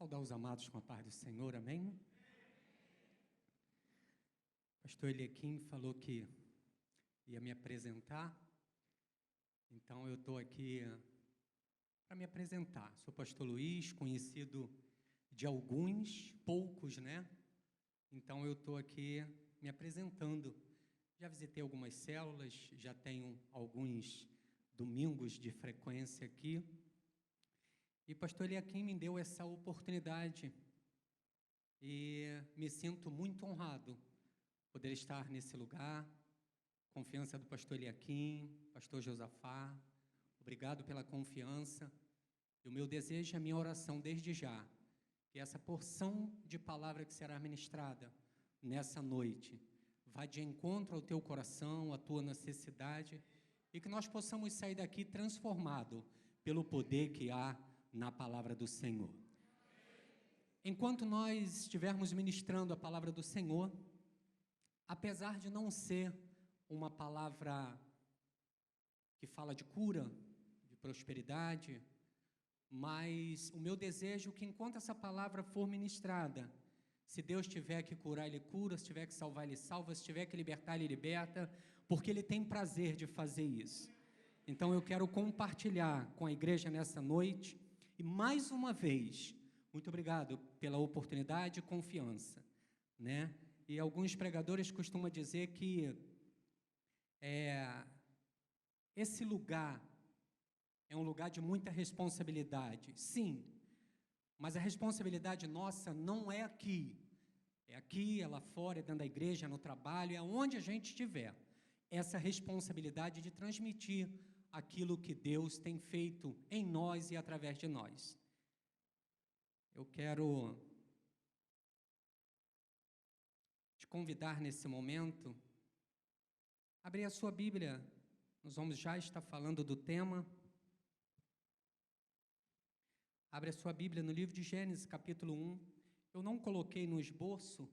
Saudar os amados com a paz do Senhor, amém? Pastor Eliakim falou que ia me apresentar, então eu estou aqui para me apresentar. Sou pastor Luiz, conhecido de alguns, poucos, né? Então eu estou aqui me apresentando. Já visitei algumas células, já tenho alguns domingos de frequência aqui. E pastor Eliakim me deu essa oportunidade e me sinto muito honrado poder estar nesse lugar. Confiança do pastor Eliakim, pastor Josafá, obrigado pela confiança. E o meu desejo, a minha oração desde já, que essa porção de palavra que será ministrada nessa noite vá de encontro ao teu coração, à tua necessidade, e que nós possamos sair daqui transformado pelo poder que há na palavra do Senhor. Enquanto nós estivermos ministrando a palavra do Senhor, apesar de não ser uma palavra que fala de cura, de prosperidade, mas o meu desejo é que enquanto essa palavra for ministrada, se Deus tiver que curar, Ele cura, se tiver que salvar, Ele salva, se tiver que libertar, Ele liberta, porque Ele tem prazer de fazer isso. Então eu quero compartilhar com a igreja nessa noite, e mais uma vez, muito obrigado pela oportunidade e confiança, né? E alguns pregadores costumam dizer que esse lugar é um lugar de muita responsabilidade. Sim, mas a responsabilidade nossa não é aqui. É aqui, é lá fora, é dentro da igreja, é no trabalho, é onde a gente estiver. Essa responsabilidade de transmitir aquilo que Deus tem feito em nós e através de nós. Eu quero te convidar nesse momento a abrir a sua Bíblia. Nós vamos já estar falando do tema. Abre a sua Bíblia no livro de Gênesis, capítulo 1. Eu não coloquei no esboço,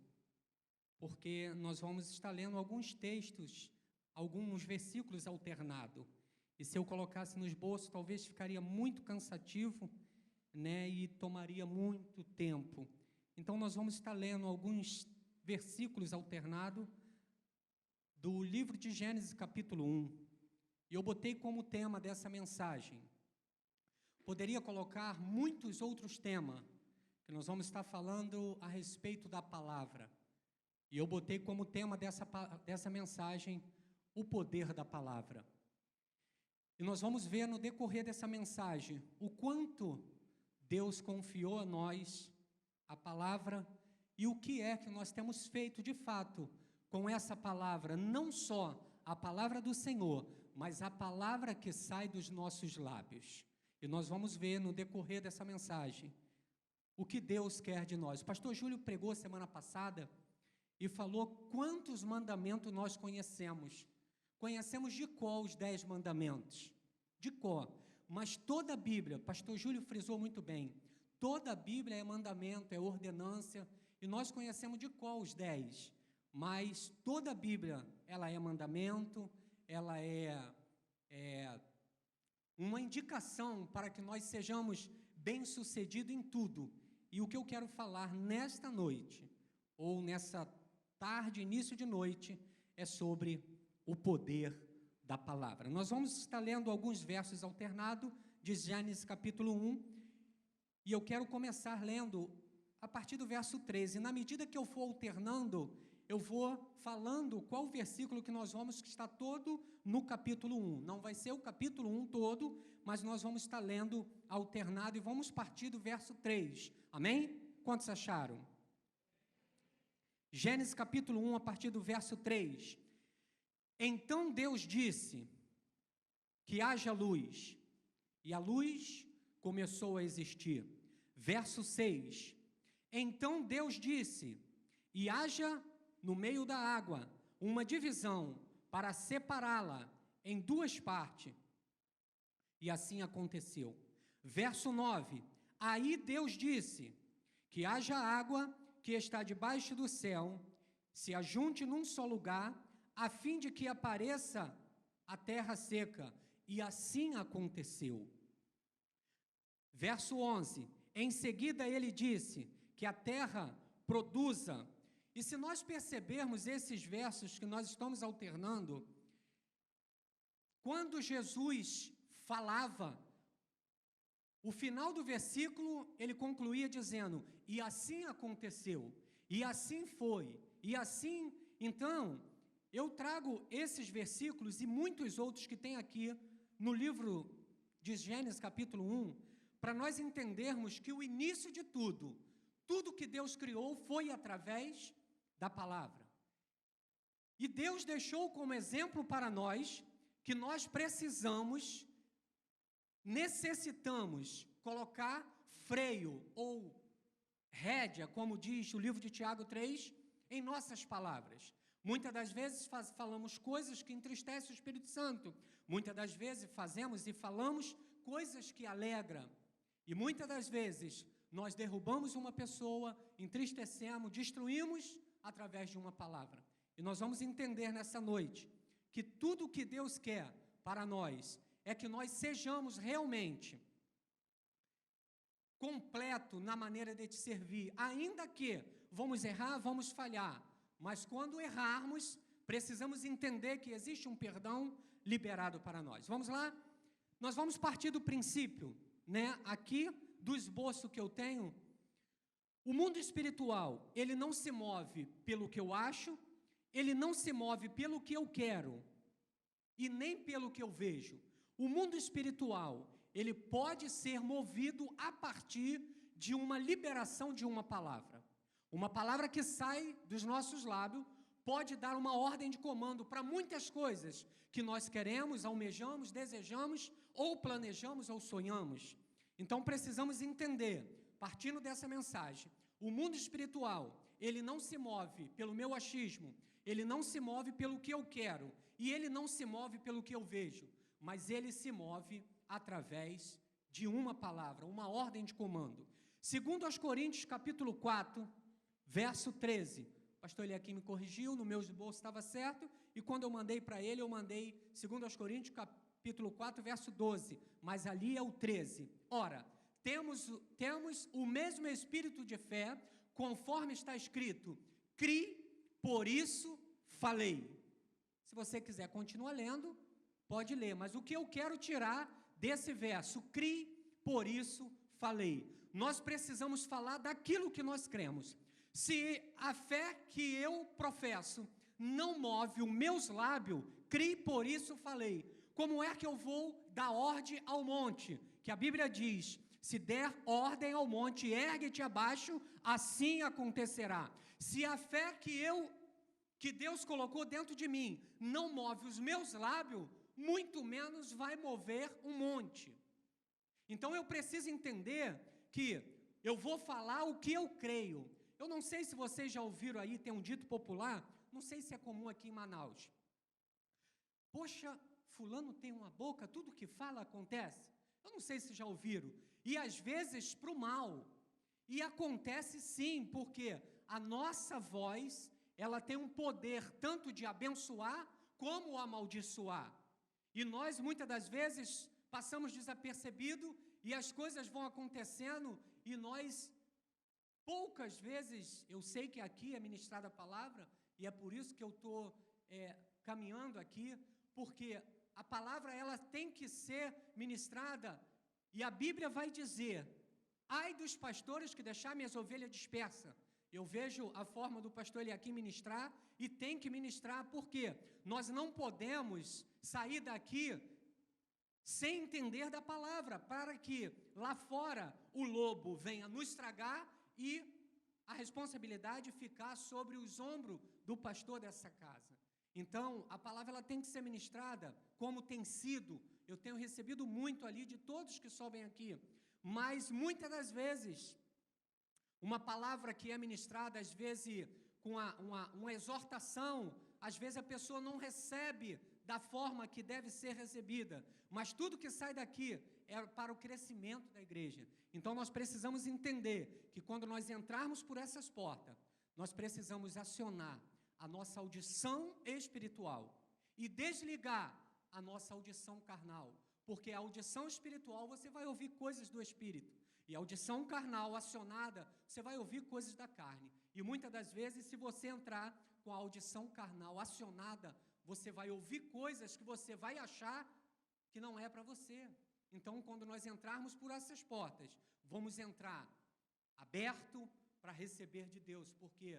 porque nós vamos estar lendo alguns textos, alguns versículos alternados. E se eu colocasse no esboço, talvez ficaria muito cansativo, né, e tomaria muito tempo. Então, nós vamos estar lendo alguns versículos alternados do livro de Gênesis, capítulo 1. E eu botei como tema dessa mensagem. Poderia colocar muitos outros temas, que nós vamos estar falando a respeito da palavra. E eu botei como tema dessa mensagem, o poder da palavra. E nós vamos ver no decorrer dessa mensagem o quanto Deus confiou a nós a palavra e o que é que nós temos feito de fato com essa palavra, não só a palavra do Senhor, mas a palavra que sai dos nossos lábios. E nós vamos ver no decorrer dessa mensagem o que Deus quer de nós. O pastor Júlio pregou semana passada e falou quantos mandamentos nós conhecemos. Conhecemos de cor os 10 mandamentos, de cor, mas toda a Bíblia, pastor Júlio frisou muito bem, toda a Bíblia é mandamento, é ordenância, e nós conhecemos de cor os 10, mas toda a Bíblia, ela é mandamento, ela é uma indicação para que nós sejamos bem-sucedidos em tudo. E o que eu quero falar nesta noite, ou nessa tarde, início de noite, é sobre o poder da palavra. Nós vamos estar lendo alguns versos alternados de Gênesis capítulo 1, e eu quero começar lendo a partir do verso 13. Na medida que eu for alternando, eu vou falando qual versículo que nós vamos, que está todo no capítulo 1. Não vai ser o capítulo 1 todo, mas nós vamos estar lendo alternado e vamos partir do verso 3. Amém? Quantos acharam? Gênesis capítulo 1, a partir do verso 3. Então Deus disse que haja luz, e a luz começou a existir. Verso 6. Então Deus disse, e haja no meio da água uma divisão para separá-la em duas partes. E assim aconteceu. Verso 9. Aí Deus disse que haja água que está debaixo do céu, se ajunte num só lugar, a fim de que apareça a terra seca. E assim aconteceu. Verso 11. Em seguida, ele disse que a terra produza. E se nós percebermos esses versos que nós estamos alternando, quando Jesus falava, o final do versículo, ele concluía dizendo, e assim aconteceu, e assim foi, e assim. Então, eu trago esses versículos e muitos outros que tem aqui no livro de Gênesis capítulo 1, para nós entendermos que o início de tudo que Deus criou foi através da palavra. E Deus deixou como exemplo para nós que nós necessitamos colocar freio ou rédea, como diz o livro de Tiago 3, em nossas palavras. Muitas das vezes falamos coisas que entristecem o Espírito Santo. Muitas das vezes fazemos e falamos coisas que alegram. E muitas das vezes nós derrubamos uma pessoa, entristecemos, destruímos através de uma palavra. E nós vamos entender nessa noite que tudo que Deus quer para nós é que nós sejamos realmente completo na maneira de te servir, ainda que vamos errar, vamos falhar, mas quando errarmos, precisamos entender que existe um perdão liberado para nós. Vamos lá? Nós vamos partir do princípio, aqui do esboço que eu tenho. O mundo espiritual, ele não se move pelo que eu acho, ele não se move pelo que eu quero e nem pelo que eu vejo. O mundo espiritual, ele pode ser movido a partir de uma liberação de uma palavra. Uma palavra que sai dos nossos lábios pode dar uma ordem de comando para muitas coisas que nós queremos, almejamos, desejamos, ou planejamos, ou sonhamos. Então, precisamos entender, partindo dessa mensagem, o mundo espiritual, ele não se move pelo meu achismo, ele não se move pelo que eu quero, e ele não se move pelo que eu vejo, mas ele se move através de uma palavra, uma ordem de comando. Segundo aos Coríntios, capítulo 4, verso 13. O pastor Eliakim me corrigiu, no meu esboço estava certo, e quando eu mandei para ele, eu mandei segundo aos Coríntios, capítulo 4, verso 12, mas ali é o 13. Ora, temos o mesmo espírito de fé, conforme está escrito, cri, por isso falei. Se você quiser continuar lendo, pode ler, mas o que eu quero tirar desse verso, cri, por isso falei. Nós precisamos falar daquilo que nós cremos. Se a fé que eu professo não move os meus lábios, cri, por isso falei. Como é que eu vou dar ordem ao monte? Que a Bíblia diz, se der ordem ao monte, ergue-te abaixo, assim acontecerá. Se a fé que Deus colocou dentro de mim não move os meus lábios, muito menos vai mover um monte. Então eu preciso entender que eu vou falar o que eu creio. Eu não sei se vocês já ouviram aí, tem um dito popular, não sei se é comum aqui em Manaus. Poxa, fulano tem uma boca, tudo que fala acontece. Eu não sei se já ouviram. E às vezes para o mal. E acontece sim, porque a nossa voz, ela tem um poder tanto de abençoar como amaldiçoar. E nós muitas das vezes passamos desapercebido e as coisas vão acontecendo e nós poucas vezes, eu sei que aqui é ministrada a palavra e é por isso que eu estou caminhando aqui, porque a palavra ela tem que ser ministrada e a Bíblia vai dizer, ai dos pastores que deixar minhas ovelhas dispersas. Eu vejo a forma do pastor Eliakim ministrar e tem que ministrar, porque nós não podemos sair daqui sem entender da palavra, para que lá fora o lobo venha nos estragar e a responsabilidade ficar sobre os ombros do pastor dessa casa. Então, a palavra ela tem que ser ministrada como tem sido. Eu tenho recebido muito ali de todos que sobem aqui, mas muitas das vezes uma palavra que é ministrada, às vezes com uma exortação, às vezes a pessoa não recebe da forma que deve ser recebida, mas tudo que sai daqui é para o crescimento da igreja. Então nós precisamos entender que quando nós entrarmos por essas portas, nós precisamos acionar a nossa audição espiritual e desligar a nossa audição carnal, porque a audição espiritual você vai ouvir coisas do Espírito, E a audição carnal acionada, você vai ouvir coisas da carne. E muitas das vezes, se você entrar com a audição carnal acionada, você vai ouvir coisas que você vai achar que não é para você. Então, quando nós entrarmos por essas portas, vamos entrar aberto para receber de Deus, porque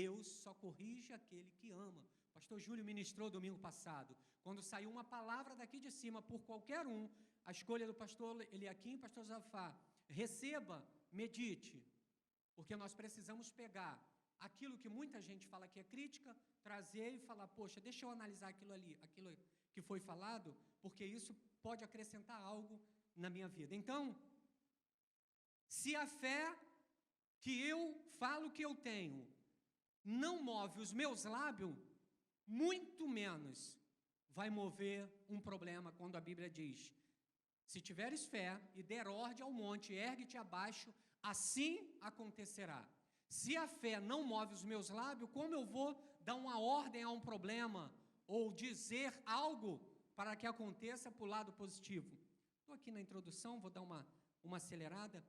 Deus só corrige aquele que ama. O pastor Júlio ministrou domingo passado, quando saiu uma palavra daqui de cima por qualquer um, a escolha do pastor Eliakim e pastor Zafá, receba, medite, porque nós precisamos pegar aquilo que muita gente fala que é crítica, trazer e falar, poxa, deixa eu analisar aquilo ali, aquilo que foi falado, porque isso pode acrescentar algo na minha vida. Então, se a fé que eu falo que eu tenho não move os meus lábios, muito menos vai mover um problema quando a Bíblia diz, se tiveres fé e der ordem ao monte, ergue-te abaixo, assim acontecerá. Se a fé não move os meus lábios, como eu vou dar uma ordem a um problema ou dizer algo para que aconteça para o lado positivo? Estou aqui na introdução, vou dar uma acelerada.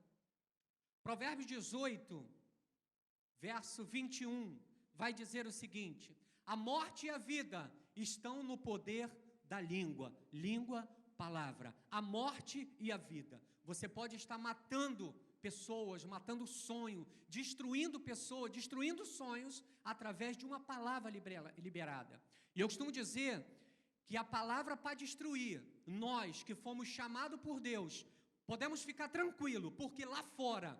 Provérbios 18, verso 21, vai dizer o seguinte, a morte e a vida estão no poder da língua. Língua, palavra. A morte e a vida. Você pode estar matando pessoas, matando sonho, destruindo pessoas, destruindo sonhos através de uma palavra liberada. E eu costumo dizer que a palavra para destruir, nós que fomos chamados por Deus, podemos ficar tranquilo, porque lá fora,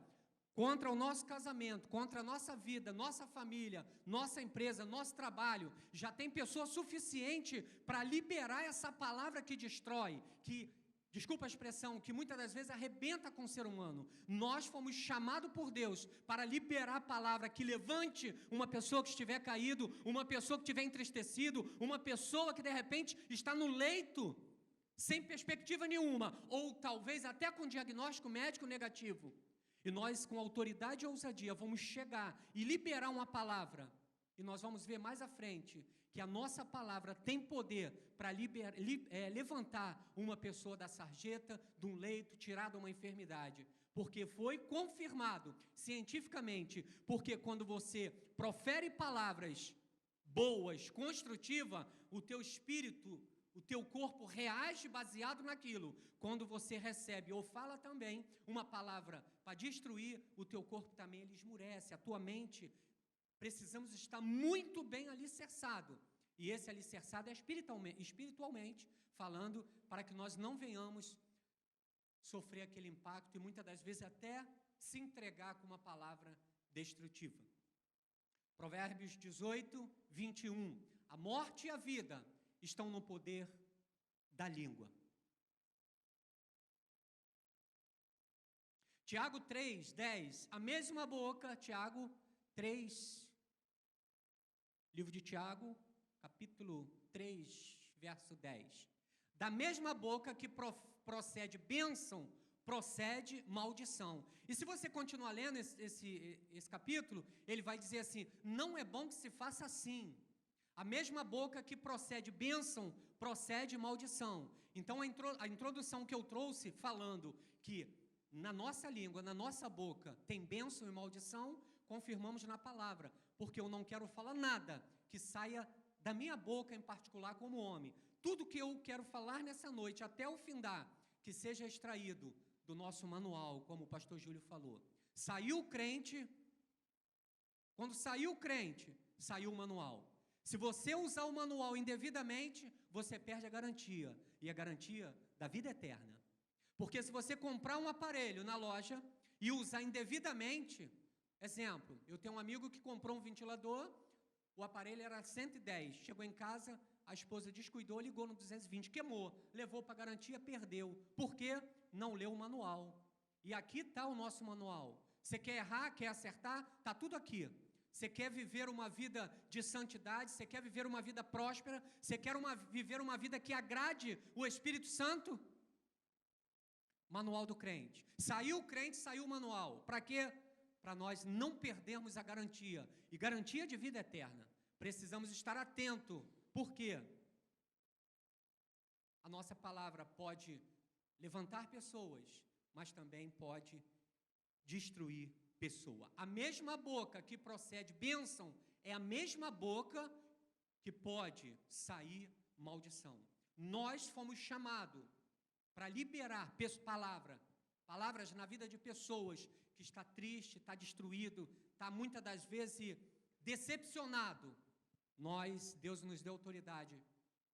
contra o nosso casamento, contra a nossa vida, nossa família, nossa empresa, nosso trabalho, já tem pessoa suficiente para liberar essa palavra que destrói, que, desculpa a expressão, que muitas das vezes arrebenta com o ser humano. Nós fomos chamados por Deus para liberar a palavra que levante uma pessoa que estiver caído, uma pessoa que estiver entristecido, uma pessoa que de repente está no leito, sem perspectiva nenhuma, ou talvez até com diagnóstico médico negativo. E nós, com autoridade e ousadia, vamos chegar e liberar uma palavra. E nós vamos ver mais à frente que a nossa palavra tem poder para levantar uma pessoa da sarjeta, de um leito, tirar de uma enfermidade. Porque foi confirmado cientificamente, porque quando você profere palavras boas, construtivas, o teu espírito, o teu corpo reage baseado naquilo. Quando você recebe ou fala também uma palavra para destruir, o teu corpo também ele esmurece. A tua mente, precisamos estar muito bem alicerçado. E esse alicerçado é espiritualmente falando, para que nós não venhamos sofrer aquele impacto e muitas das vezes até se entregar com uma palavra destrutiva. Provérbios 18, 21. A morte e a vida estão no poder da língua. Tiago 3, 10. A mesma boca, Tiago 3, livro de Tiago, capítulo 3, verso 10. Da mesma boca que procede bênção, procede maldição. E se você continuar lendo esse capítulo, ele vai dizer assim, não é bom que se faça assim. A mesma boca que procede bênção, procede maldição. Então, a introdução que eu trouxe falando que na nossa língua, na nossa boca, tem bênção e maldição, confirmamos na palavra. Porque eu não quero falar nada que saia da minha boca em particular como homem. Tudo que eu quero falar nessa noite, até o findar, que seja extraído do nosso manual, como o pastor Júlio falou. Saiu o crente, quando saiu o crente, saiu o manual. Se você usar o manual indevidamente, você perde a garantia. E a garantia da vida eterna. Porque se você comprar um aparelho na loja e usar indevidamente, exemplo, eu tenho um amigo que comprou um ventilador, o aparelho era 110, chegou em casa, a esposa descuidou, ligou no 220, queimou, levou para garantia, perdeu. Por quê? Não leu o manual. E aqui está o nosso manual. Você quer errar, quer acertar? Está tudo aqui. Você quer viver uma vida de santidade? Você quer viver uma vida próspera? Você quer viver uma vida que agrade o Espírito Santo? Manual do crente. Saiu o crente, saiu o manual. Para quê? Para nós não perdermos a garantia. E garantia de vida eterna. Precisamos estar atento. Por quê? A nossa palavra pode levantar pessoas, mas também pode destruir pessoa. A mesma boca que procede bênção é a mesma boca que pode sair maldição. Nós fomos chamados para liberar palavras na vida de pessoas que está triste, está destruído, está muitas das vezes decepcionado. Deus nos deu autoridade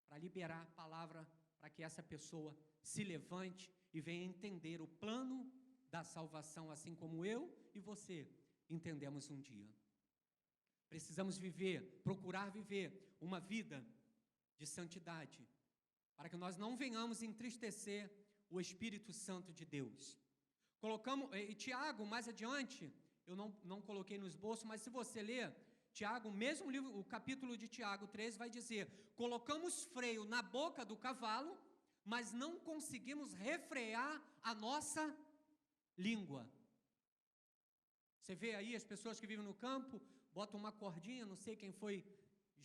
para liberar palavra para que essa pessoa se levante e venha entender o plano da salvação, assim como eu e você entendemos um dia. Precisamos procurar viver uma vida de santidade, para que nós não venhamos entristecer o Espírito Santo de Deus. E Tiago, mais adiante, eu não coloquei no esboço, mas se você ler, Tiago, o mesmo livro, o capítulo de Tiago 3 vai dizer: colocamos freio na boca do cavalo, mas não conseguimos refrear a nossa língua. Você vê aí as pessoas que vivem no campo, botam uma cordinha, não sei quem foi,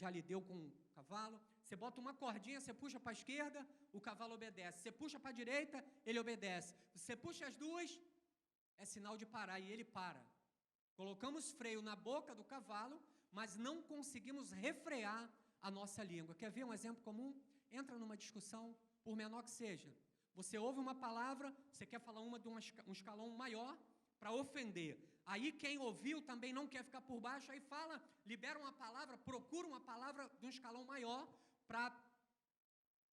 já lidou com o cavalo, você bota uma cordinha, você puxa para a esquerda, o cavalo obedece, você puxa para a direita, ele obedece, você puxa as duas, é sinal de parar, e ele para. Colocamos freio na boca do cavalo, mas não conseguimos refrear a nossa língua. Quer ver um exemplo comum? Entra numa discussão, por menor que seja, você ouve uma palavra, você quer falar uma de um escalão maior para ofender. Aí quem ouviu também não quer ficar por baixo, aí libera uma palavra, procura uma palavra de um escalão maior para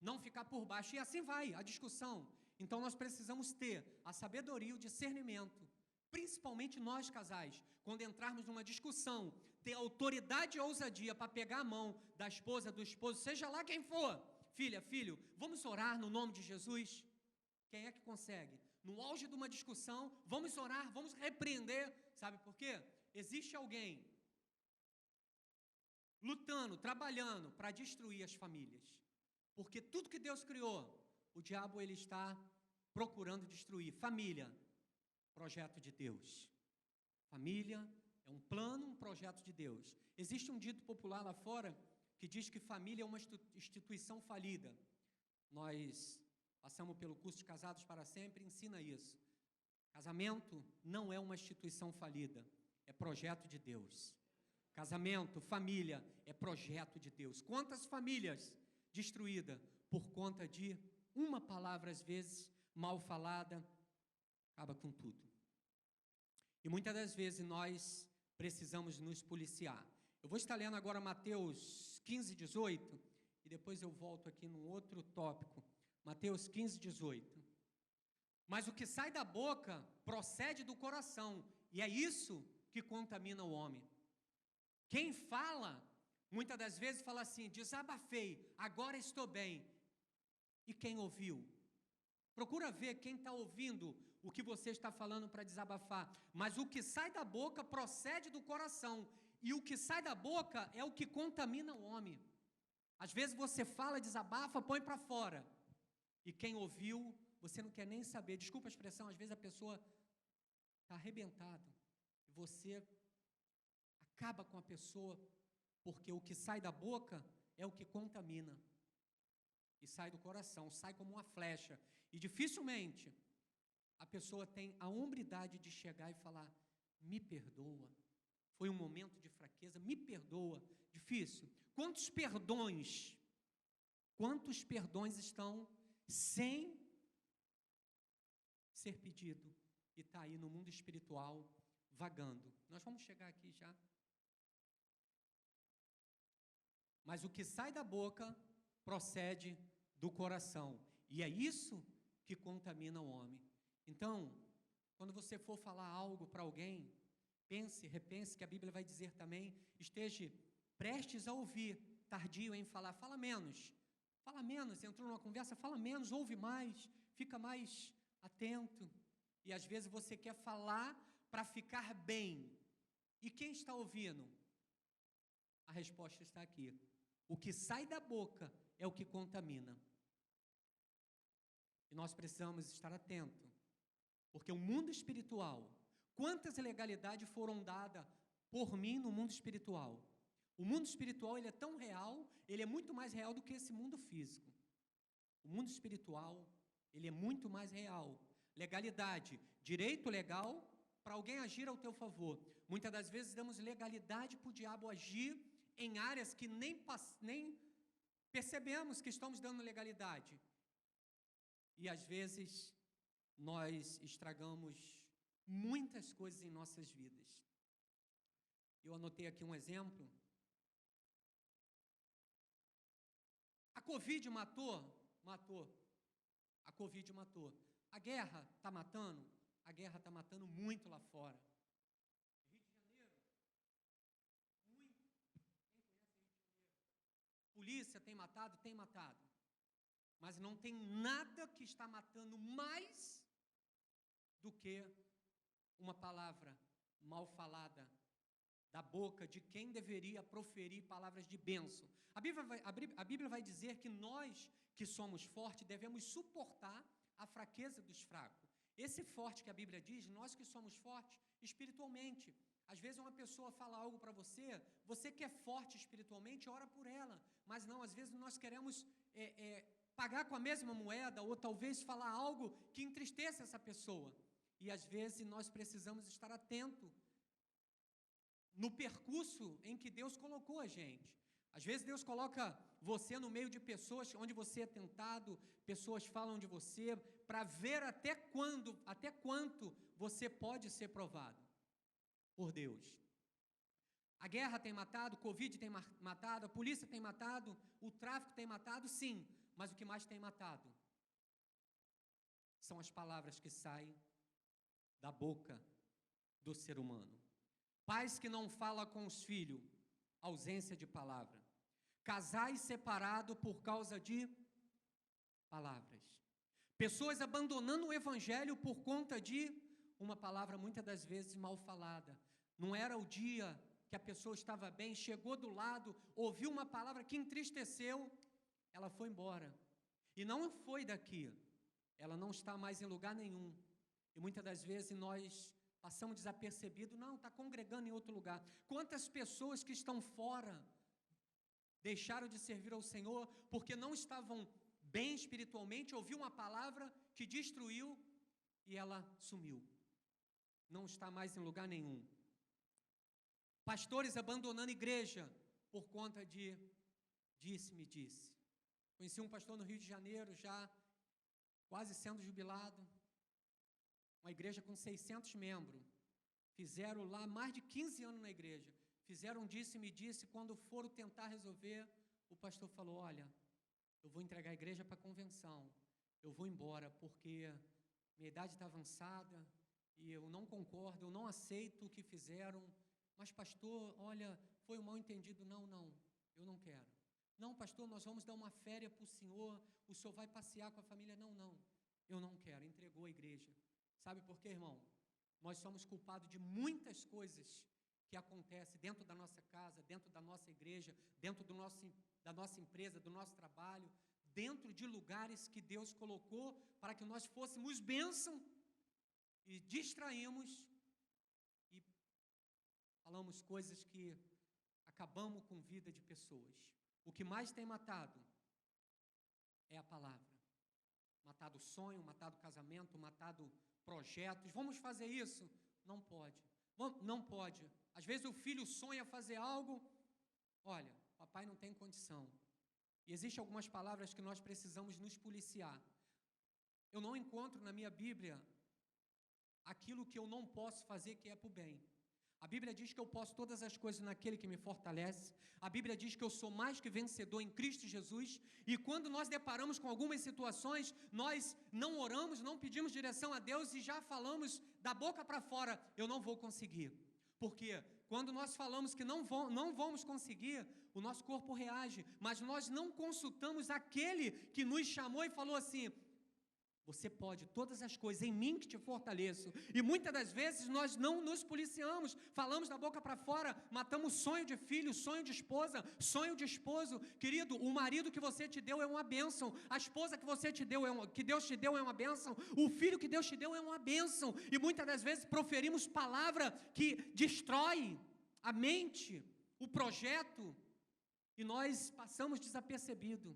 não ficar por baixo. E assim vai a discussão. Então nós precisamos ter a sabedoria e o discernimento, principalmente nós casais, quando entrarmos numa discussão, ter autoridade e ousadia para pegar a mão da esposa, do esposo, seja lá quem for. Filha, filho, vamos orar no nome de Jesus? Quem é que consegue? No auge de uma discussão, vamos orar, vamos repreender. Sabe por quê? Existe alguém lutando, trabalhando para destruir as famílias. Porque tudo que Deus criou, o diabo ele está procurando destruir. Família, projeto de Deus. Família é um plano, um projeto de Deus. Existe um dito popular lá fora que diz que família é uma instituição falida. Nós passamos pelo curso de Casados para Sempre, ensina isso. Casamento não é uma instituição falida, é projeto de Deus. Casamento, família, é projeto de Deus. Quantas famílias destruídas por conta de uma palavra, às vezes, mal falada, acaba com tudo. E muitas das vezes nós precisamos nos policiar. Eu vou estar lendo agora Mateus 15, 18, e depois eu volto aqui num outro tópico. Mateus 15, 18. Mas o que sai da boca procede do coração, e é isso que contamina o homem. Quem fala, muitas das vezes fala assim: desabafei, agora estou bem. E quem ouviu? Procura ver quem está ouvindo o que você está falando para desabafar. Mas o que sai da boca procede do coração, e o que sai da boca é o que contamina o homem. Às vezes você fala, desabafa, põe para fora. E quem ouviu, você não quer nem saber. Desculpa a expressão, às vezes a pessoa está arrebentada. E você acaba com a pessoa, porque o que sai da boca é o que contamina. E sai do coração, sai como uma flecha. E dificilmente a pessoa tem a hombridade de chegar e falar: me perdoa, foi um momento de fraqueza, me perdoa. Difícil. Quantos perdões estão sem ser pedido e está aí no mundo espiritual vagando? Nós vamos chegar aqui já. Mas o que sai da boca procede do coração, e é isso que contamina o homem. Então, quando você for falar algo para alguém, pense, repense, que a Bíblia vai dizer também, esteja prestes a ouvir, tardio em falar. Fala menos, entrou numa conversa, fala menos, ouve mais, fica mais atento. E às vezes você quer falar para ficar bem. E quem está ouvindo? A resposta está aqui. O que sai da boca é o que contamina. E nós precisamos estar atentos, porque o mundo espiritual, quantas ilegalidades foram dadas por mim no mundo espiritual? O mundo espiritual, ele é tão real, ele é muito mais real do que esse mundo físico. O mundo espiritual, ele é muito mais real. Legalidade, direito legal, para alguém agir ao teu favor. Muitas das vezes damos legalidade para o diabo agir em áreas que nem percebemos que estamos dando legalidade. E às vezes nós estragamos muitas coisas em nossas vidas. Eu anotei aqui um exemplo. A Covid matou. A Covid matou. A guerra está matando? A guerra está matando muito lá fora. Rio de Janeiro, muito. Quem conhece Rio de Janeiro? Polícia tem matado? Tem matado. Mas não tem nada que está matando mais do que uma palavra mal falada da boca de quem deveria proferir palavras de bênção. A Bíblia vai dizer que nós, que somos fortes, devemos suportar a fraqueza dos fracos. Esse forte que a Bíblia diz, nós que somos fortes espiritualmente. Às vezes uma pessoa fala algo para você, você que é forte espiritualmente, ora por ela. Mas não, às vezes nós queremos pagar com a mesma moeda, ou talvez falar algo que entristeça essa pessoa. E às vezes nós precisamos estar atentos no percurso em que Deus colocou a gente. Às vezes Deus coloca você no meio de pessoas onde você é tentado, pessoas falam de você, para ver até quanto você pode ser provado por Deus. A guerra tem matado, o Covid tem matado, a polícia tem matado, o tráfico tem matado, sim, mas o que mais tem matado são as palavras que saem da boca do ser humano. Pais que não falam com os filhos, ausência de palavra. Casais separados por causa de palavras. Pessoas abandonando o evangelho por conta de uma palavra muitas das vezes mal falada. Não era o dia que a pessoa estava bem, chegou do lado, ouviu uma palavra que entristeceu, ela foi embora. E não foi daqui. Ela não está mais em lugar nenhum. E muitas das vezes nós passamos desapercebido, não, está congregando em outro lugar. Quantas pessoas que estão fora deixaram de servir ao Senhor porque não estavam bem espiritualmente, ouviu uma palavra que destruiu e ela sumiu. Não está mais em lugar nenhum. Pastores abandonando igreja por conta de disse-me disse. Conheci um pastor no Rio de Janeiro, já quase sendo jubilado, uma igreja com 600 membros, fizeram lá mais de 15 anos na igreja, fizeram disse-me disse, quando foram tentar resolver, o pastor falou, olha, eu vou entregar a igreja para a convenção, eu vou embora, porque minha idade está avançada, e eu não concordo, eu não aceito o que fizeram, mas pastor, olha, foi um mal entendido, não, eu não quero. Não, pastor, nós vamos dar uma férias para o senhor vai passear com a família, não, eu não quero, entregou a igreja. Sabe por quê, irmão? Nós somos culpados de muitas coisas que acontecem dentro da nossa casa, dentro da nossa igreja, dentro da nossa empresa, do nosso trabalho, dentro de lugares que Deus colocou para que nós fôssemos bênção e distraímos e falamos coisas que acabamos com a vida de pessoas. O que mais tem matado é a palavra. Matado sonho, matado casamento, matado projetos. Vamos fazer isso? Não pode. Não pode. Às vezes o filho sonha fazer algo, olha, papai não tem condição. E existem algumas palavras que nós precisamos nos policiar. Eu não encontro na minha Bíblia aquilo que eu não posso fazer que é para o bem. A Bíblia diz que eu posso todas as coisas naquele que me fortalece. A Bíblia diz que eu sou mais que vencedor em Cristo Jesus. E quando nós deparamos com algumas situações, nós não oramos, não pedimos direção a Deus e já falamos da boca para fora, eu não vou conseguir. Porque quando nós falamos que não vamos conseguir, o nosso corpo reage. Mas nós não consultamos aquele que nos chamou e falou assim, você pode todas as coisas em mim que te fortaleço. E muitas das vezes nós não nos policiamos, falamos da boca para fora, matamos sonho de filho, sonho de esposa, sonho de esposo. Querido, o marido que você te deu é uma bênção, a esposa que você te deu que Deus te deu é uma bênção, o filho que Deus te deu é uma bênção. E muitas das vezes proferimos palavra que destrói a mente, o projeto, e nós passamos desapercebido.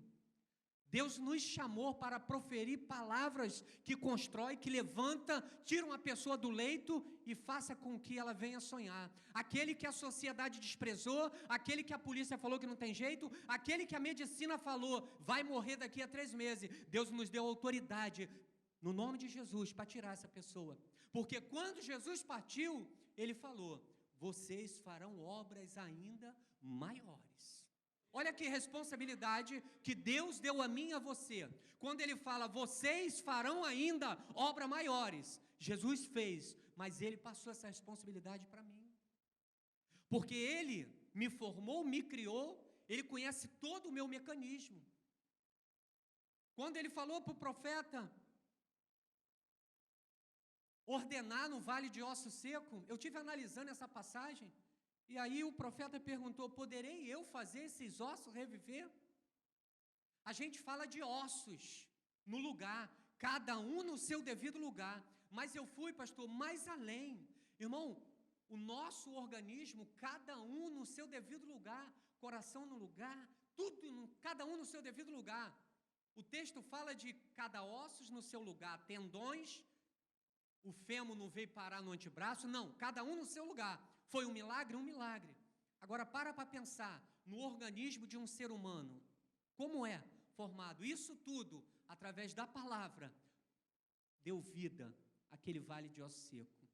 Deus nos chamou para proferir palavras que constrói, que levanta, tira uma pessoa do leito e faça com que ela venha sonhar. Aquele que a sociedade desprezou, aquele que a polícia falou que não tem jeito, aquele que a medicina falou, vai morrer daqui a 3 meses. Deus nos deu autoridade, no nome de Jesus, para tirar essa pessoa. Porque quando Jesus partiu, Ele falou, vocês farão obras ainda maiores. Olha que responsabilidade que Deus deu a mim e a você. Quando Ele fala, vocês farão ainda obras maiores. Jesus fez, mas Ele passou essa responsabilidade para mim. Porque Ele me formou, me criou, Ele conhece todo o meu mecanismo. Quando Ele falou para o profeta ordenar no vale de osso seco, eu tive analisando essa passagem, e aí o profeta perguntou, poderei eu fazer esses ossos reviver? A gente fala de ossos no lugar, cada um no seu devido lugar, mas eu fui, pastor, mais além. Irmão, o nosso organismo, cada um no seu devido lugar, coração no lugar, cada um no seu devido lugar. O texto fala de cada ossos no seu lugar, tendões, o fêmur não veio parar no antebraço, não, cada um no seu lugar. Foi um milagre, um milagre. Agora para pensar no organismo de um ser humano, como é formado. Isso tudo, através da palavra, deu vida àquele vale de osso seco.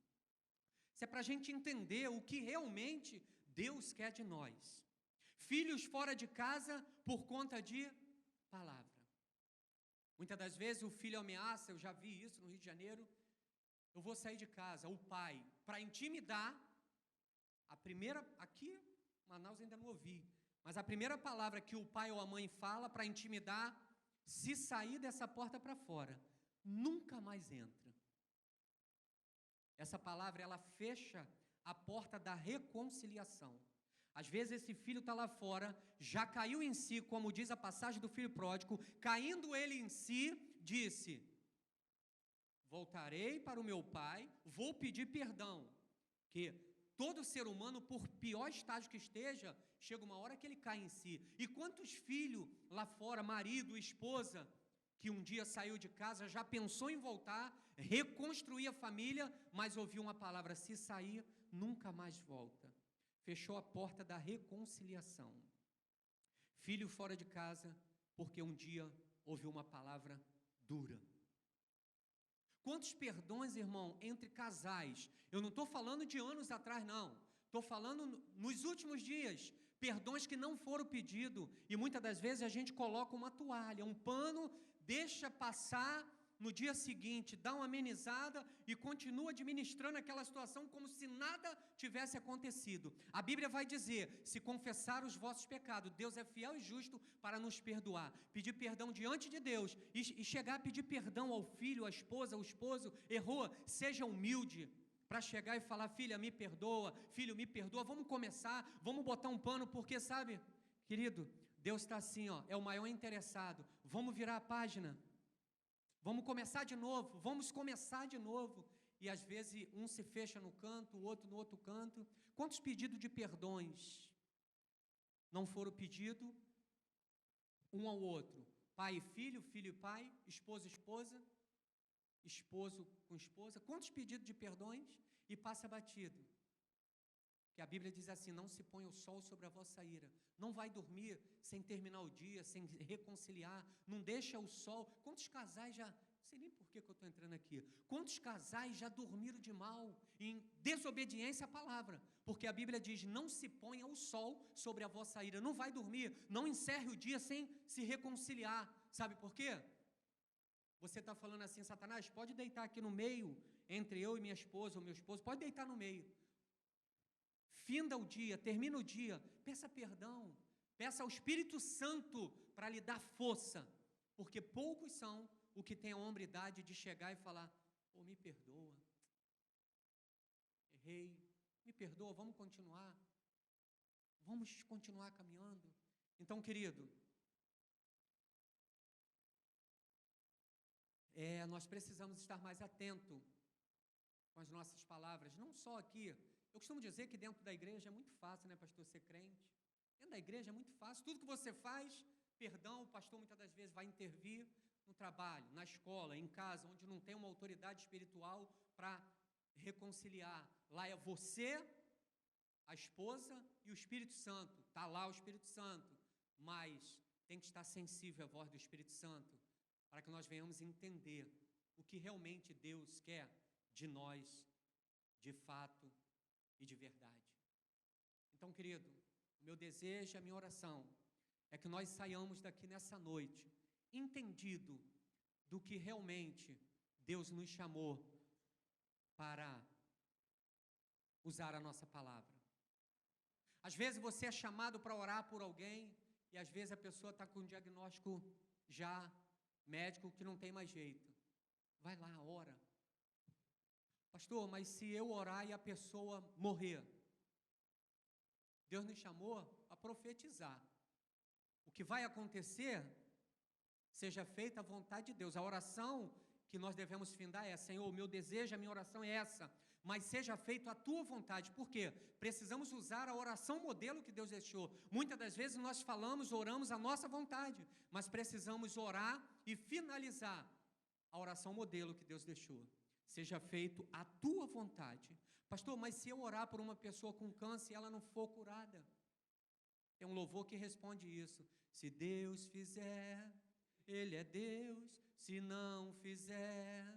Isso é para a gente entender o que realmente Deus quer de nós. Filhos fora de casa por conta de palavra. Muitas das vezes o filho ameaça, eu já vi isso no Rio de Janeiro, eu vou sair de casa, o pai, para intimidar, a primeira, aqui em Manaus ainda não ouvi, mas a primeira palavra que o pai ou a mãe fala para intimidar, se sair dessa porta para fora, nunca mais entra. Essa palavra, ela fecha a porta da reconciliação. Às vezes esse filho está lá fora, já caiu em si, como diz a passagem do filho pródigo, caindo ele em si, disse, voltarei para o meu pai, vou pedir perdão, que todo ser humano, por pior estágio que esteja, chega uma hora que ele cai em si. E quantos filhos lá fora, marido, esposa, que um dia saiu de casa, já pensou em voltar, reconstruir a família, mas ouviu uma palavra, se sair, nunca mais volta. Fechou a porta da reconciliação. Filho fora de casa, porque um dia ouviu uma palavra dura. Quantos perdões, irmão, entre casais? Eu não estou falando de anos atrás, não. Estou falando nos últimos dias. Perdões que não foram pedidos. E muitas das vezes a gente coloca uma toalha, um pano, deixa passar, no dia seguinte dá uma amenizada e continua administrando aquela situação como se nada tivesse acontecido. A Bíblia vai dizer, se confessar os vossos pecados, Deus é fiel e justo para nos perdoar. Pedir perdão diante de Deus e chegar a pedir perdão ao filho, à esposa, ao esposo, errou, seja humilde para chegar e falar, filha, me perdoa, filho, me perdoa, vamos começar, vamos botar um pano, porque sabe, querido, Deus está assim, ó, é o maior interessado, vamos virar a página. Vamos começar de novo, vamos começar de novo. E às vezes um se fecha no canto, o outro no outro canto. Quantos pedidos de perdões não foram pedidos um ao outro? Pai e filho, filho e pai, esposa e esposa, esposo com esposa. Quantos pedidos de perdões e passa batido? Que a Bíblia diz assim, não se põe o sol sobre a vossa ira. Não vai dormir sem terminar o dia, sem reconciliar. Não deixa o sol. Quantos casais já... Não sei nem por que eu estou entrando aqui. Quantos casais já dormiram de mal em desobediência à palavra? Porque a Bíblia diz, não se ponha o sol sobre a vossa ira. Não vai dormir, não encerre o dia sem se reconciliar. Sabe por quê? Você está falando assim, Satanás, pode deitar aqui no meio, entre eu e minha esposa ou meu esposo, pode deitar no meio. Finda o dia, termina o dia, peça perdão, peça ao Espírito Santo para lhe dar força, porque poucos são o que têm a hombridade de chegar e falar, oh, me perdoa, errei, me perdoa, vamos continuar caminhando. Então, querido, nós precisamos estar mais atentos com as nossas palavras, não só aqui. Eu costumo dizer que dentro da igreja é muito fácil, né, pastor, ser crente? Dentro da igreja é muito fácil, tudo que você faz, perdão, o pastor muitas das vezes vai intervir no trabalho, na escola, em casa, onde não tem uma autoridade espiritual para reconciliar. Lá é você, a esposa e o Espírito Santo. Está lá o Espírito Santo, mas tem que estar sensível à voz do Espírito Santo, para que nós venhamos entender o que realmente Deus quer de nós, de fato e de verdade. Então, querido, o meu desejo, a minha oração, é que nós saiamos daqui nessa noite, entendido do que realmente Deus nos chamou para usar a nossa palavra. Às vezes você é chamado para orar por alguém, e às vezes a pessoa está com um diagnóstico já médico que não tem mais jeito. Vai lá, ora. Pastor, mas se eu orar e a pessoa morrer? Deus nos chamou a profetizar. O que vai acontecer, seja feita a vontade de Deus. A oração que nós devemos findar é: Senhor, meu desejo, a minha oração é essa, mas seja feita a tua vontade. Por quê? Precisamos usar a oração modelo que Deus deixou. Muitas das vezes nós falamos, oramos a nossa vontade, mas precisamos orar e finalizar a oração modelo que Deus deixou. Seja feito a tua vontade. Pastor, mas se eu orar por uma pessoa com câncer e ela não for curada? Tem um louvor que responde isso. Se Deus fizer, Ele é Deus. Se não fizer,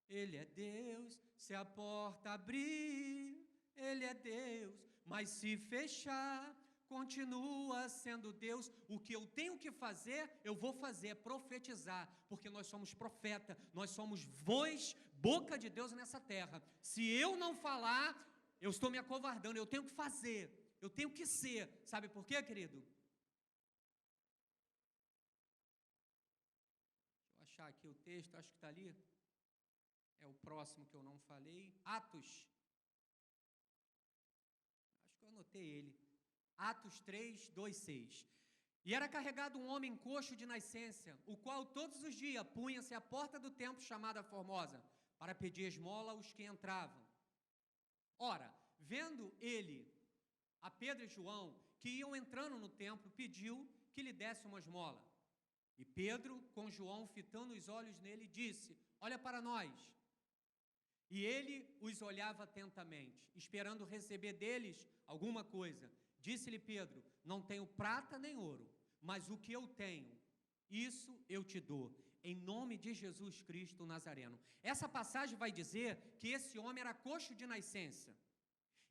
Ele é Deus. Se a porta abrir, Ele é Deus. Mas se fechar, continua sendo Deus. O que eu tenho que fazer, eu vou fazer, profetizar, porque nós somos profeta, nós somos voz, boca de Deus nessa terra. Se eu não falar, eu estou me acovardando, eu tenho que fazer, eu tenho que ser. Sabe por quê, querido? Deixa eu achar aqui o texto, acho que está ali. É o próximo que eu não falei. Atos. Acho que eu anotei ele. Atos 3, 2, 6. E era carregado um homem coxo de nascença, o qual todos os dias punha-se à porta do templo chamada Formosa, para pedir esmola aos que entravam. Ora, vendo ele a Pedro e João, que iam entrando no templo, pediu que lhe desse uma esmola. E Pedro, com João fitando os olhos nele, disse: olha para nós. E ele os olhava atentamente, esperando receber deles alguma coisa. Disse-lhe Pedro: não tenho prata nem ouro, mas o que eu tenho, isso eu te dou, em nome de Jesus Cristo Nazareno. Essa passagem vai dizer que esse homem era coxo de nascença.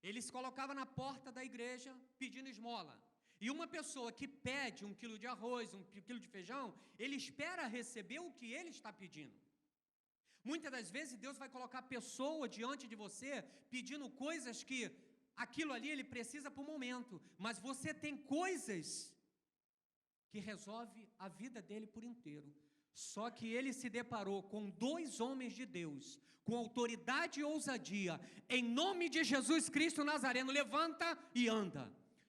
Ele se colocava na porta da igreja pedindo esmola. E uma pessoa que pede 1 quilo de arroz, 1 quilo de feijão, ele espera receber o que ele está pedindo. Muitas das vezes Deus vai colocar a pessoa diante de você pedindo coisas que aquilo ali ele precisa para o momento, mas você tem coisas que resolve a vida dele por inteiro. Só que ele se deparou com 2 homens de Deus, com autoridade e ousadia, em nome de Jesus Cristo Nazareno, levanta e anda.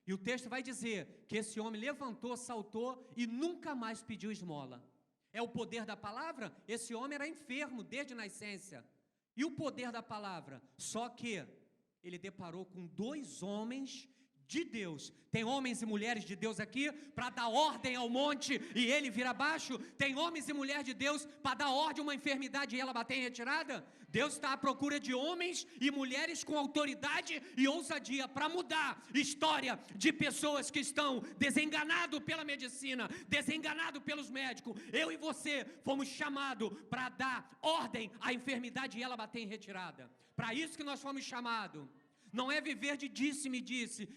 E o texto vai dizer que esse homem levantou, saltou e nunca mais pediu esmola. É o poder da palavra? Esse homem era enfermo desde nascença. E o poder da palavra? Só que ele deparou com 2 homens de Deus. Tem homens e mulheres de Deus aqui para dar ordem ao monte e ele vir abaixo? Tem homens e mulheres de Deus para dar ordem a uma enfermidade e ela bater em retirada? Deus está à procura de homens e mulheres com autoridade e ousadia para mudar história de pessoas que estão desenganados pela medicina, desenganados pelos médicos. Eu e você fomos chamados para dar ordem à enfermidade e ela bater em retirada. Para isso que nós fomos chamados. Não é viver de disse-me disse,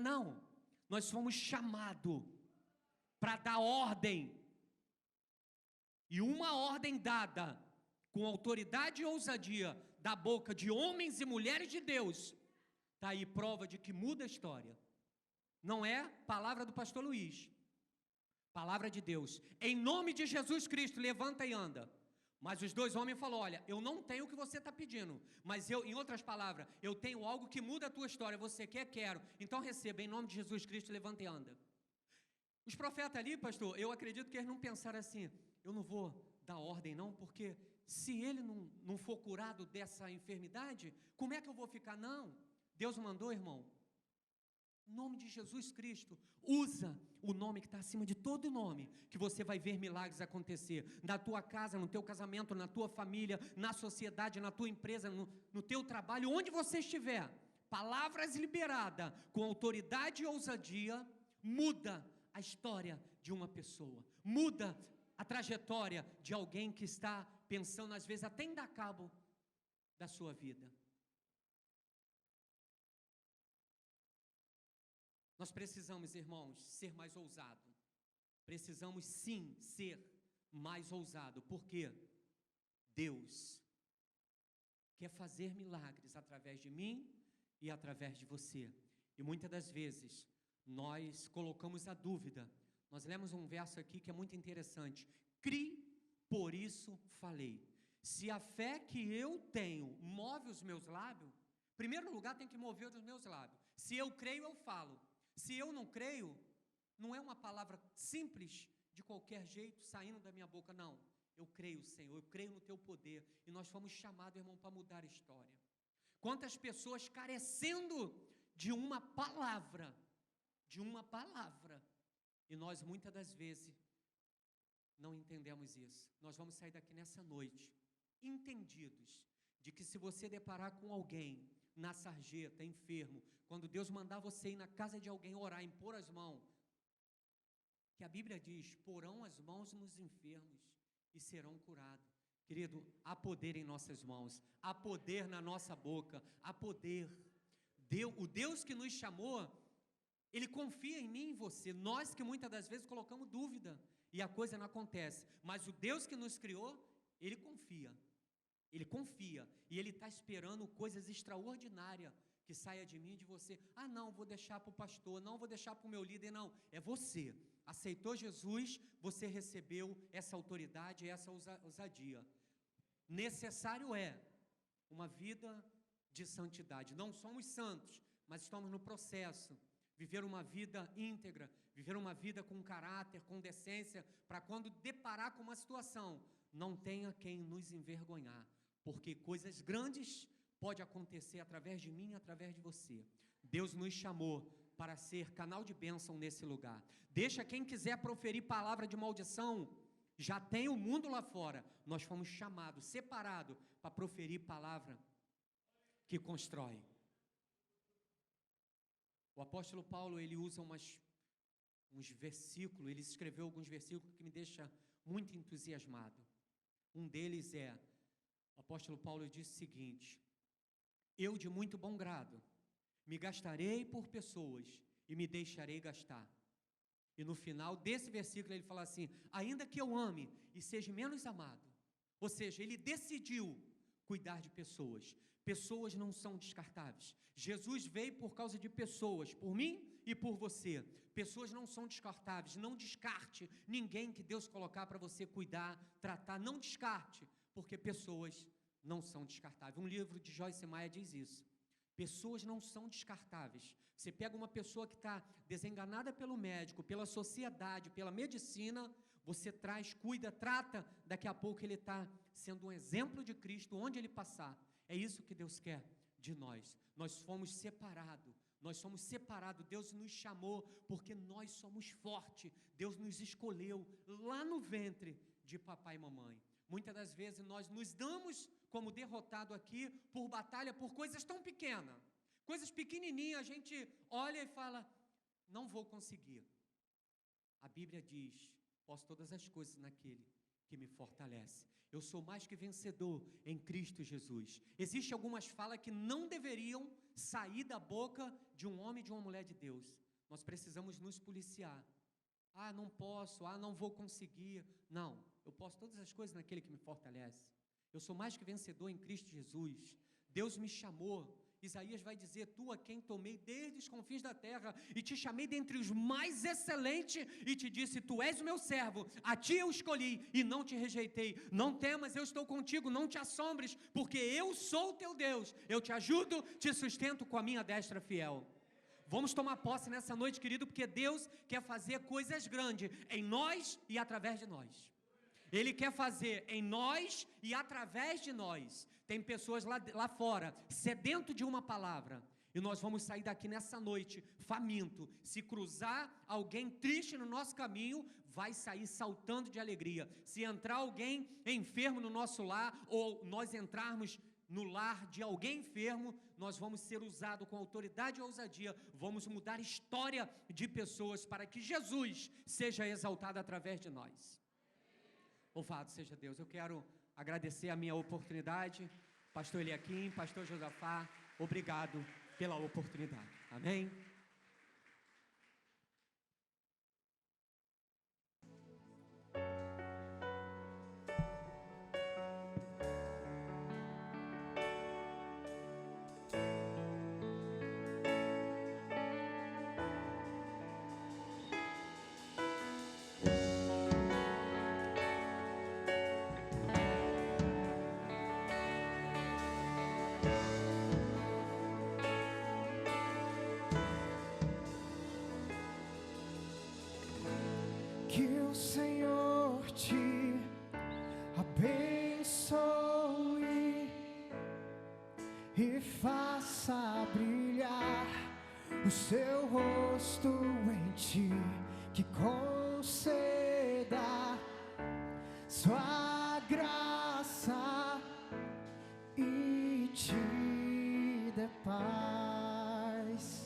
não. Nós fomos chamados para dar ordem. E uma ordem dada com autoridade e ousadia da boca de homens e mulheres de Deus, está aí prova de que muda a história. Não é palavra do pastor Luiz, palavra de Deus. Em nome de Jesus Cristo, levanta e anda. Mas os 2 homens falaram: olha, eu não tenho o que você está pedindo, mas eu, em outras palavras, eu tenho algo que muda a tua história. Você quer? Quero. Então receba, em nome de Jesus Cristo, levanta e anda. Os profetas ali, pastor, eu acredito que eles não pensaram assim: eu não vou dar ordem não, porque se ele não for curado dessa enfermidade, como é que eu vou ficar? Não, Deus mandou, irmão. Em nome de Jesus Cristo, usa o nome que está acima de todo nome, que você vai ver milagres acontecer, na tua casa, no teu casamento, na tua família, na sociedade, na tua empresa, no teu trabalho, onde você estiver. Palavras liberadas, com autoridade e ousadia, muda a história de uma pessoa, muda a trajetória de alguém que está pensando, às vezes, até em dar cabo da sua vida. Nós precisamos, irmãos, ser mais ousado. Precisamos sim ser mais ousado, porque Deus quer fazer milagres através de mim e através de você. E muitas das vezes nós colocamos a dúvida. Nós lemos um verso aqui que é muito interessante. Crie, por isso falei. Se a fé que eu tenho move os meus lábios, em primeiro lugar tem que mover os meus lábios. Se eu creio, eu falo. Se eu não creio, não é uma palavra simples, de qualquer jeito, saindo da minha boca, não. Eu creio, Senhor, eu creio no Teu poder, e nós fomos chamados, irmão, para mudar a história. Quantas pessoas carecendo de uma palavra, e nós muitas das vezes não entendemos isso. Nós vamos sair daqui nessa noite, entendidos, de que se você deparar com alguém, na sarjeta, enfermo, quando Deus mandar você ir na casa de alguém orar, impor as mãos, que a Bíblia diz, porão as mãos nos enfermos e serão curados. Querido, há poder em nossas mãos, há poder na nossa boca, há poder. O Deus que nos chamou, Ele confia em mim e em você. Nós que muitas das vezes colocamos dúvida e a coisa não acontece, mas o Deus que nos criou, Ele confia. Ele confia e Ele está esperando coisas extraordinárias que saia de mim e de você. Ah, não, vou deixar para o pastor, não vou deixar para o meu líder, não. É você. Aceitou Jesus, você recebeu essa autoridade, essa ousadia. Necessário é uma vida de santidade. Não somos santos, mas estamos no processo. Viver uma vida íntegra, viver uma vida com caráter, com decência, para quando deparar com uma situação, não tenha quem nos envergonhar. Porque coisas grandes podem acontecer através de mim e através de você. Deus nos chamou para ser canal de bênção nesse lugar. Deixa quem quiser proferir palavra de maldição, já tem o mundo lá fora. Nós fomos chamados, separados, para proferir palavra que constrói. O apóstolo Paulo, ele usa uns versículos, ele escreveu alguns versículos que me deixam muito entusiasmado. Um deles é, o apóstolo Paulo diz o seguinte: eu de muito bom grado me gastarei por pessoas e me deixarei gastar. E no final desse versículo ele fala assim, ainda que eu ame e seja menos amado. Ou seja, ele decidiu cuidar de pessoas. Pessoas não são descartáveis. Jesus veio por causa de pessoas, por mim e por você. Pessoas não são descartáveis. Não descarte ninguém que Deus colocar para você cuidar, tratar. Não descarte, porque pessoas não são descartáveis. Um livro de Joyce Meyer diz isso. Pessoas não são descartáveis. Você pega uma pessoa que está desenganada pelo médico, pela sociedade, pela medicina, você traz, cuida, trata, daqui a pouco ele está sendo um exemplo de Cristo, onde ele passar. É isso que Deus quer de nós. Nós fomos separados, Deus nos chamou, porque nós somos fortes, Deus nos escolheu lá no ventre de papai e mamãe. Muitas das vezes nós nos damos como derrotado aqui por batalha, por coisas tão pequenas. Coisas pequenininhas, a gente olha e fala, não vou conseguir. A Bíblia diz, posso todas as coisas naquele que me fortalece. Eu sou mais que vencedor em Cristo Jesus. Existem algumas falas que não deveriam sair da boca de um homem e de uma mulher de Deus. Nós precisamos nos policiar. Ah, não posso, não vou conseguir. Não, eu posso todas as coisas naquele que me fortalece. Eu sou mais que vencedor em Cristo Jesus. Deus me chamou. Isaías vai dizer, tu a quem tomei desde os confins da terra e te chamei dentre os mais excelentes e te disse, tu és o meu servo, a ti eu escolhi e não te rejeitei. Não temas, eu estou contigo, não te assombres, porque eu sou o teu Deus. Eu te ajudo, te sustento com a minha destra fiel. Vamos tomar posse nessa noite, querido, porque Deus quer fazer coisas grandes em nós e através de nós. Ele quer fazer em nós e através de nós. Tem pessoas lá fora, sedento de uma palavra. E nós vamos sair daqui nessa noite faminto. Se cruzar alguém triste no nosso caminho, vai sair saltando de alegria. Se entrar alguém enfermo no nosso lar, ou nós entrarmos no lar de alguém enfermo, nós vamos ser usados com autoridade e ousadia. Vamos mudar a história de pessoas para que Jesus seja exaltado através de nós. Louvado seja Deus. Eu quero agradecer a minha oportunidade. Pastor Eliakim, Pastor Josafá, obrigado pela oportunidade. Amém? Que o Senhor te abençoe e faça brilhar o seu rosto em ti, que conceda sua graça e te dê paz.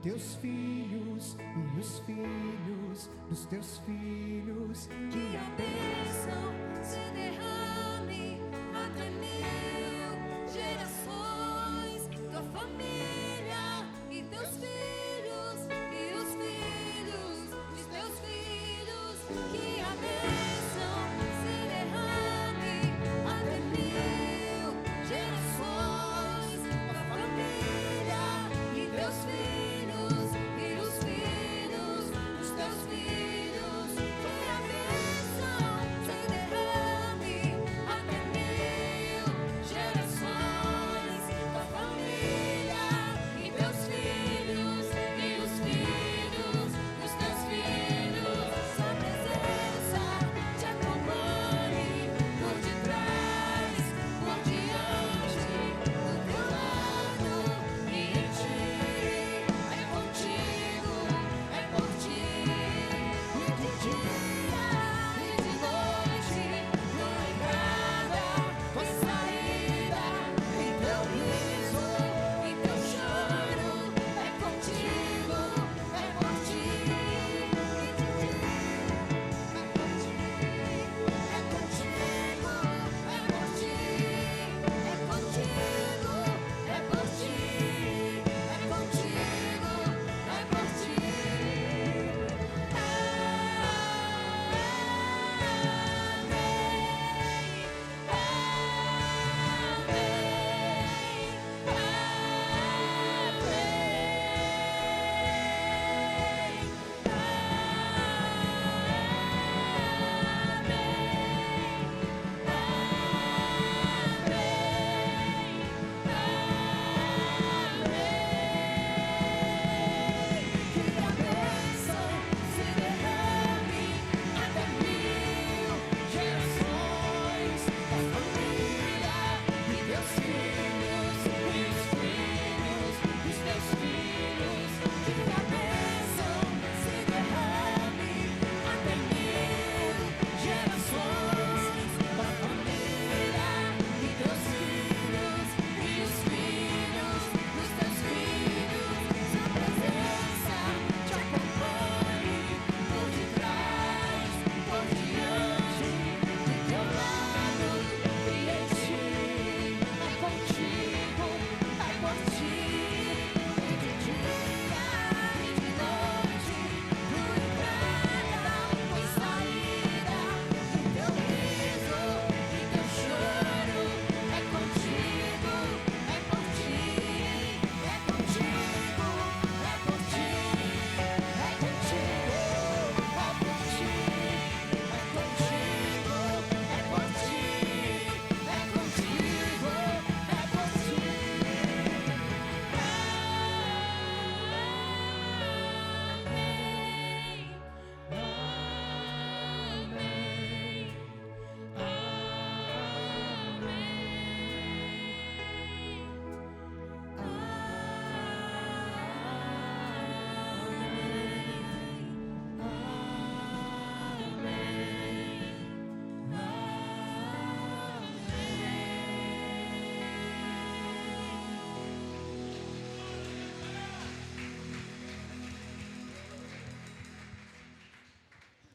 Teus filhos e os filhos dos teus filhos, que a bênção se derrame até 1000 gerações, tua família e teus filhos e os filhos dos teus filhos, que